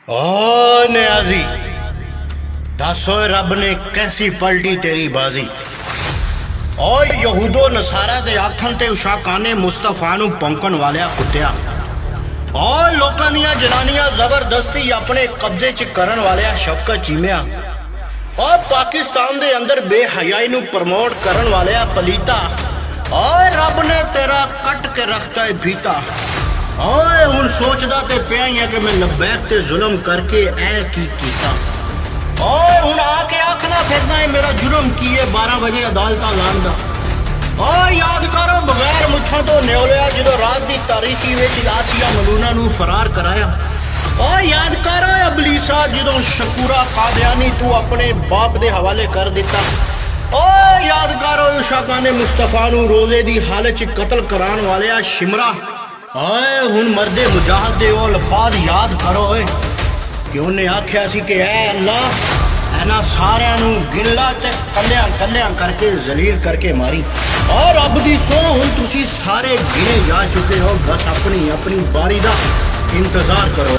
ओ न्याजी, दसो रब ने कैसी पलटी तेरी बाजी। ओ यहूदो नसारा दे आखन ते उशाकाने मुस्तफा नू भौंकण वालिया कुत्तिया। ओ लोकां दियां जनानियां जबरदस्ती अपने कब्जे च करन वालिया शफकत चीमिया। ओ पाकिस्तान दे अंदर बेहयाई नू प्रमोट करन वालिया पलीता। ओ रब ने तेरा कट के रखता है भीता। ओए हुण सोचदा ते पिया ही है कि मैं लबैक ते जुल्म करके ऐ की कीता। ओए हुण आके आखना फिरदा है मेरा जुर्म की है 12 बजे अदालतां लाण दा। ओ याद करो बगैर मुछां तो न्योलिया जदों रात दी तारीखी विच आसिया मलूना नू फरार कराया। ओ याद करो अबलीसा जदों शकूरा कादियानी तू अपने बाप दे हवाले कर दिता। ओ याद करो उशाकाने मुस्तफा नू रोजे दी हालत च कतल कराण वालिया शिमरा। ओए हुण मर्दे मुजाहिद दे ओ लफाज याद करो ओए कि उन्हें आख्या सी कि ऐ अल्लाह एना सारियां नू गिनला ते कल्लियां कल्लियां करके जलील करके मारी। और रब दी सो हुण तुसी सारे गिने जा चुके हो, बस अपनी अपनी बारी दा इंतजार करो।